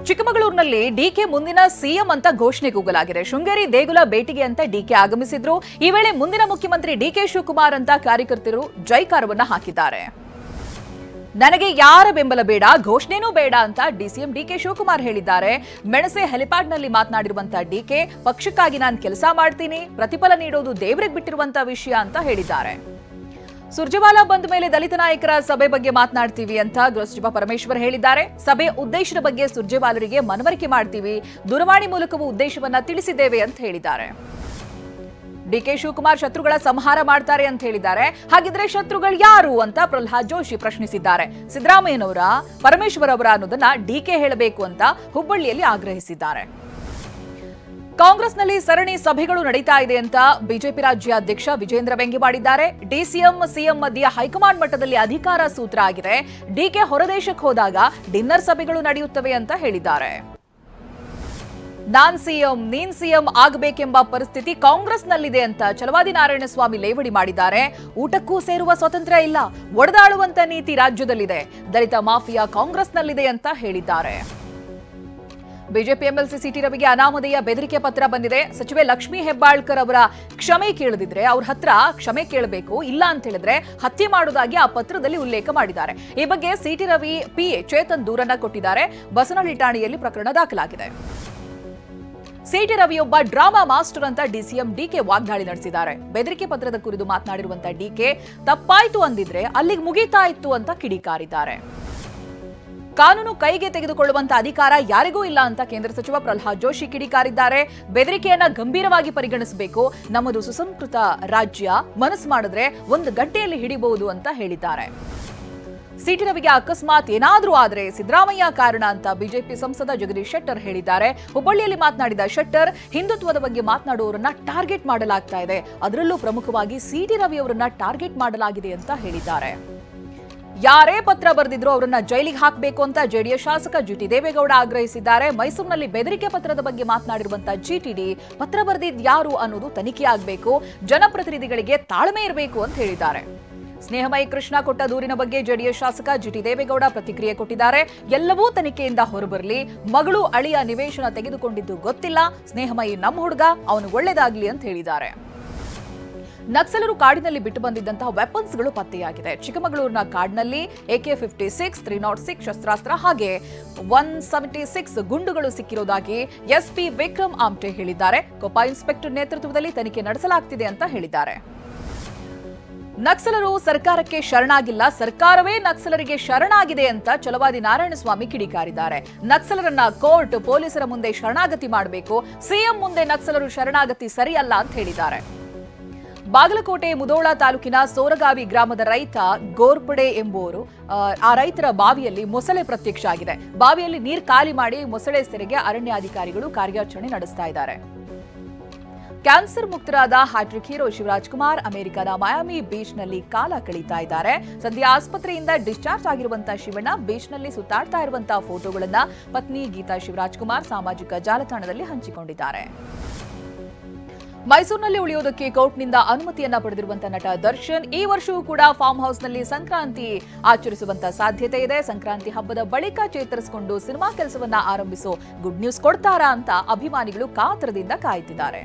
ಚಿಕ್ಕಮಗಳೂರಿನಲ್ಲಿ ಡಿಕೆ ಮುಂದಿನ ಸಿಎಂ ಅಂತ ಘೋಷಣೆ ಕೂಗಲಾಗಿದೆ. ಶೃಂಗೇರಿ ದೇಗುಲ ಭೇಟಿಗೆ ಅಂತ ಡಿಕೆ ಆಗಮಿಸಿದ್ರು. ಈ ವೇಳೆ ಮುಂದಿನ ಮುಖ್ಯಮಂತ್ರಿ ಡಿಕೆ ಶಿವಕುಮಾರ್ ಅಂತ ಕಾರ್ಯಕರ್ತರು ಜೈಕಾರವನ್ನ ಹಾಕಿದ್ದಾರೆ. ನನಗೆ ಯಾರ ಬೆಂಬಲ ಬೇಡ, ಘೋಷಣೆನೂ ಬೇಡ ಅಂತ ಡಿಸಿಎಂ ಡಿಕೆ ಶಿವಕುಮಾರ್ ಹೇಳಿದ್ದಾರೆ. ಮೆಣಸೆ ಹೆಲಿಪ್ಯಾಡ್ನಲ್ಲಿ ಮಾತನಾಡಿರುವಂತಹ ಡಿಕೆ, ಪಕ್ಷಕ್ಕಾಗಿ ನಾನು ಕೆಲಸ ಮಾಡ್ತೀನಿ, ಪ್ರತಿಫಲ ನೀಡೋದು ದೇವರಿಗೆ ಬಿಟ್ಟಿರುವಂತಹ ವಿಷಯ ಅಂತ ಹೇಳಿದ್ದಾರೆ. ಸುರ್ಜೇವಾಲಾ ಬಂದ ಮೇಲೆ ದಲಿತ ನಾಯಕರ ಸಭೆ ಬಗ್ಗೆ ಮಾತನಾಡ್ತೀವಿ ಅಂತ ಗೃಹ ಸಚಿವ ಪರಮೇಶ್ವರ್ ಹೇಳಿದ್ದಾರೆ. ಸಭೆ ಉದ್ದೇಶದ ಬಗ್ಗೆ ಸುರ್ಜೇವಾಲರಿಗೆ ಮನವರಿಕೆ ಮಾಡ್ತೀವಿ, ದೂರವಾಣಿ ಮೂಲಕವೂ ಉದ್ದೇಶವನ್ನ ತಿಳಿಸಿದ್ದೇವೆ ಅಂತ ಹೇಳಿದ್ದಾರೆ. ಡಿಕೆ ಶಿವಕುಮಾರ್ ಶತ್ರುಗಳ ಸಂಹಾರ ಮಾಡ್ತಾರೆ ಅಂತ ಹೇಳಿದ್ದಾರೆ. ಹಾಗಿದ್ರೆ ಶತ್ರುಗಳು ಯಾರು ಅಂತ ಪ್ರಹ್ಲಾದ್ ಜೋಶಿ ಪ್ರಶ್ನಿಸಿದ್ದಾರೆ. ಸಿದ್ದರಾಮಯ್ಯನವರ, ಪರಮೇಶ್ವರ್ ಅವರ ಅನ್ನೋದನ್ನ ಡಿಕೆ ಹೇಳಬೇಕು ಅಂತ ಹುಬ್ಬಳ್ಳಿಯಲ್ಲಿ ಆಗ್ರಹಿಸಿದ್ದಾರೆ. ಕಾಂಗ್ರೆಸ್ನಲ್ಲಿ ಸರಣಿ ಸಭೆಗಳು ನಡೀತಾ ಇದೆ ಅಂತ ಬಿಜೆಪಿ ರಾಜ್ಯಾಧ್ಯಕ್ಷ ವಿಜೇಂದ್ರ ವ್ಯಂಗ್ಯವಾಡಿದ್ದಾರೆ. ಡಿಸಿಎಂ ಸಿಎಂ ಮಧ್ಯೆ ಹೈಕಮಾಂಡ್ ಮಟ್ಟದಲ್ಲಿ ಅಧಿಕಾರ ಸೂತ್ರ ಆಗಿದೆ. ಡಿಕೆ ಹೊರದೇಶಕ್ಕೆ ಹೋದಾಗ ಡಿನ್ನರ್ ಸಭೆಗಳು ನಡೆಯುತ್ತವೆ ಅಂತ ಹೇಳಿದ್ದಾರೆ. ನಾನ್ ಸಿಎಂ ನೀನ್ ಸಿಎಂ ಆಗಬೇಕೆಂಬ ಪರಿಸ್ಥಿತಿ ಕಾಂಗ್ರೆಸ್ನಲ್ಲಿದೆ ಅಂತ ಛಲವಾದಿ ನಾರಾಯಣಸ್ವಾಮಿ ಲೇವಡಿ ಮಾಡಿದ್ದಾರೆ. ಊಟಕ್ಕೂ ಸೇರುವ ಸ್ವಾತಂತ್ರ್ಯ ಇಲ್ಲ, ಒಡೆದಾಡುವಂತ ನೀತಿ ರಾಜ್ಯದಲ್ಲಿದೆ, ದಲಿತ ಮಾಫಿಯಾ ಕಾಂಗ್ರೆಸ್ನಲ್ಲಿದೆ ಅಂತ ಹೇಳಿದ್ದಾರೆ. ಬಿಜೆಪಿ ಎಂಎಲ್ಸಿ ಸಿಟಿ ರವಿಗೆ ಅನಾಮಧೇಯ ಬೆದರಿಕೆ ಪತ್ರ ಬಂದಿದೆ. ಸಚಿವೆ ಲಕ್ಷ್ಮೀ ಹೆಬ್ಬಾಳ್ಕರ್ ಅವರ ಕ್ಷಮೆ ಕೇಳದಿದ್ರೆ ಅವ್ರ ಹತ್ರ ಕ್ಷಮೆ ಕೇಳಬೇಕು, ಇಲ್ಲ ಅಂತ ಹೇಳಿದ್ರೆ ಹತ್ಯೆ ಮಾಡುವುದಾಗಿ ಆ ಪತ್ರದಲ್ಲಿ ಉಲ್ಲೇಖ ಮಾಡಿದ್ದಾರೆ. ಈ ಬಗ್ಗೆ ಸಿಟಿ ರವಿ ಪಿಎ ಚೇತನ್ ದೂರನ್ನ ಕೊಟ್ಟಿದ್ದಾರೆ. ಬಸವನಹಳ್ಳಿ ಠಾಣೆಯಲ್ಲಿ ಪ್ರಕರಣ ದಾಖಲಾಗಿದೆ. ಸಿಟಿ ರವಿಯೊಬ್ಬ ಡ್ರಾಮಾ ಮಾಸ್ಟರ್ ಅಂತ ಡಿಸಿಎಂ ಡಿಕೆ ವಾಗ್ದಾಳಿ ನಡೆಸಿದ್ದಾರೆ. ಬೆದರಿಕೆ ಪತ್ರದ ಕುರಿತು ಮಾತನಾಡಿರುವಂತಹ ಡಿಕೆ, ತಪ್ಪಾಯ್ತು ಅಂದಿದ್ರೆ ಅಲ್ಲಿಗೆ ಮುಗೀತಾ ಇತ್ತು ಅಂತ ಕಿಡಿಕಾರಿದ್ದಾರೆ. ಕಾನೂನು ಕೈಗೆ ತೆಗೆದುಕೊಳ್ಳುವಂತ ಅಧಿಕಾರ ಯಾರಿಗೂ ಇಲ್ಲ ಅಂತ ಕೇಂದ್ರ ಸಚಿವ ಪ್ರಹ್ಲಾದ್ ಜೋಶಿ ಕಿಡಿಕಾರಿದ್ದಾರೆ. ಬೆದರಿಕೆಯನ್ನ ಗಂಭೀರವಾಗಿ ಪರಿಗಣಿಸಬೇಕು, ನಮ್ಮದು ಸುಸಂಸ್ಕೃತ ರಾಜ್ಯ, ಮನಸ್ಸು ಮಾಡಿದ್ರೆ ಒಂದು ಗಂಟೆಯಲ್ಲಿ ಹಿಡಿಬಹುದು ಅಂತ ಹೇಳಿದ್ದಾರೆ. ಸಿಟಿ ರವಿಗೆ ಅಕಸ್ಮಾತ್ ಏನಾದ್ರೂ ಆದ್ರೆ ಸಿದ್ದರಾಮಯ್ಯ ಕಾರಣ ಅಂತ ಬಿಜೆಪಿ ಸಂಸದ ಜಗದೀಶ್ ಶೆಟ್ಟರ್ ಹೇಳಿದ್ದಾರೆ. ಹುಬ್ಬಳ್ಳಿಯಲ್ಲಿ ಮಾತನಾಡಿದ ಶೆಟ್ಟರ್, ಹಿಂದುತ್ವದ ಬಗ್ಗೆ ಮಾತನಾಡುವವರನ್ನ ಟಾರ್ಗೆಟ್ ಮಾಡಲಾಗ್ತಾ ಇದೆ, ಅದರಲ್ಲೂ ಪ್ರಮುಖವಾಗಿ ಸಿಟಿ ರವಿ ಅವರನ್ನ ಟಾರ್ಗೆಟ್ ಮಾಡಲಾಗಿದೆ ಅಂತ ಹೇಳಿದ್ದಾರೆ. ಯಾರೇ ಪತ್ರ ಬರೆದಿದ್ರು ಅವರನ್ನ ಜೈಲಿಗೆ ಹಾಕಬೇಕು ಅಂತ ಜೆಡಿಎಸ್ ಶಾಸಕ ಜಿಟಿ ದೇವೇಗೌಡ ಆಗ್ರಹಿಸಿದ್ದಾರೆ. ಮೈಸೂರಿನಲ್ಲಿ ಬೆದರಿಕೆ ಪತ್ರದ ಬಗ್ಗೆ ಮಾತನಾಡಿರುವಂತಹ ಜಿಟಿಡಿ, ಪತ್ರ ಬರೆದಿದ್ದು ಯಾರು ಅನ್ನೋದು ತನಿಖೆ ಆಗಬೇಕು, ಜನಪ್ರತಿನಿಧಿಗಳಿಗೆ ತಾಳ್ಮೆ ಇರಬೇಕು ಅಂತ ಹೇಳಿದ್ದಾರೆ. ಸ್ನೇಹಮಯಿ ಕೃಷ್ಣ ಕೊಟ್ಟ ದೂರಿನ ಬಗ್ಗೆ ಜೆಡಿಎಸ್ ಶಾಸಕ ಜಿಟಿ ದೇವೇಗೌಡ ಪ್ರತಿಕ್ರಿಯೆ ಕೊಟ್ಟಿದ್ದಾರೆ. ಎಲ್ಲವೂ ತನಿಖೆಯಿಂದ ಹೊರಬರಲಿ, ಮಗಳು ಅಳಿಯ ನಿವೇಶನ ತೆಗೆದುಕೊಂಡಿದ್ದು ಗೊತ್ತಿಲ್ಲ, ಸ್ನೇಹಮಯಿ ನಮ್ಮ ಹುಡುಗ, ಅವನು ಒಳ್ಳೆದಾಗ್ಲಿ ಅಂತ ಹೇಳಿದ್ದಾರೆ. ನಕ್ಸಲರು ಕಾಡಿನಲ್ಲಿ ಬಿಟ್ಟು ಬಂದಿದ್ದಂತಹ ವೆಪನ್ಸ್ಗಳು ಪತ್ತೆಯಾಗಿದೆ. ಚಿಕ್ಕಮಗಳೂರಿನ ಕಾಡಿನಲ್ಲಿ AK-56, 306 ಶಸ್ತ್ರಾಸ್ತ್ರ ಹಾಗೆ 176 ಗುಂಡುಗಳು ಸಿಕ್ಕಿರುವುದಾಗಿ ಎಸ್ಪಿ ವಿಕ್ರಮ್ ಆಮ್ಟೆ ಹೇಳಿದ್ದಾರೆ. ಕೊಪ್ಪ ಇನ್ಸ್ಪೆಕ್ಟರ್ ನೇತೃತ್ವದಲ್ಲಿ ತನಿಖೆ ನಡೆಸಲಾಗುತ್ತಿದೆ ಅಂತ ಹೇಳಿದ್ದಾರೆ. ನಕ್ಸಲರು ಸರ್ಕಾರಕ್ಕೆ ಶರಣಾಗಿಲ್ಲ, ಸರ್ಕಾರವೇ ನಕ್ಸಲರಿಗೆ ಶರಣಾಗಿದೆ ಅಂತ ಛಲವಾದಿ ನಾರಾಯಣಸ್ವಾಮಿ ಕಿಡಿಕಾರಿದ್ದಾರೆ. ನಕ್ಸಲರನ್ನ ಕೋರ್ಟ್, ಪೊಲೀಸರ ಮುಂದೆ ಶರಣಾಗತಿ ಮಾಡಬೇಕು, ಸಿಎಂ ಮುಂದೆ ನಕ್ಸಲರು ಶರಣಾಗತಿ ಸರಿಯಲ್ಲ ಅಂತ ಹೇಳಿದ್ದಾರೆ. ಬಾಗಲಕೋಟೆ ಮುಧೋಳ ತಾಲೂಕಿನ ಸೋರಗಾವಿ ಗ್ರಾಮದ ರೈತ ಗೋರ್ಪಡೆ ಎಂಬುವರು, ಆ ರೈತರ ಬಾವಿಯಲ್ಲಿ ಮೊಸಳೆ ಪ್ರತ್ಯಕ್ಷ ಆಗಿದೆ. ಬಾವಿಯಲ್ಲಿ ನೀರು ಖಾಲಿ ಮಾಡಿ ಮೊಸಳೆ ಸೆರೆಗೆ ಅರಣ್ಯಾಧಿಕಾರಿಗಳು ಕಾರ್ಯಾಚರಣೆ ನಡೆಸ್ತಾ ಇದ್ದಾರೆ. ಕ್ಯಾನ್ಸರ್ ಮುಕ್ತರಾದ ಹ್ಯಾಟ್ರಿಕ್ ಹೀರೋ ಶಿವರಾಜ್ ಕುಮಾರ್ ಅಮೆರಿಕದ ಮಯಾಮಿ ಬೀಚ್ನಲ್ಲಿ ಕಾಲ ಕಳೀತಾ ಇದ್ದಾರೆ. ಸದ್ಯ ಆಸ್ಪತ್ರೆಯಿಂದ ಡಿಸ್ಚಾರ್ಜ್ ಆಗಿರುವಂತಹ ಶಿವಣ್ಣ ಬೀಚ್ನಲ್ಲಿ ಸುತ್ತಾಡ್ತಾ ಇರುವಂತಹ ಫೋಟೋಗಳನ್ನ ಪತ್ನಿ ಗೀತಾ ಶಿವರಾಜ್ ಕುಮಾರ್ ಸಾಮಾಜಿಕ ಜಾಲತಾಣದಲ್ಲಿ ಹಂಚಿಕೊಂಡಿದ್ದಾರೆ. ಮೈಸೂರಿನಲ್ಲಿ ಉಳಿಯೋದಕ್ಕೆ ಕೋರ್ಟ್ನಿಂದ ಅನುಮತಿಯನ್ನ ಪಡೆದಿರುವಂತಹ ನಟ ದರ್ಶನ್ ಈ ವರ್ಷವೂ ಕೂಡ ಫಾರ್ಮ್ ಹೌಸ್ನಲ್ಲಿ ಸಂಕ್ರಾಂತಿ ಆಚರಿಸುವಂತ ಸಾಧ್ಯತೆ ಇದೆ. ಸಂಕ್ರಾಂತಿ ಹಬ್ಬದ ಬಳಿಕ ಚೇತರಿಸಿಕೊಂಡು ಸಿನಿಮಾ ಕೆಲಸವನ್ನ ಆರಂಭಿಸೋ ಗುಡ್ ನ್ಯೂಸ್ ಕೊಡ್ತಾರಾ ಅಂತ ಅಭಿಮಾನಿಗಳು ಕಾತರದಿಂದ ಕಾಯ್ತಿದ್ದಾರೆ.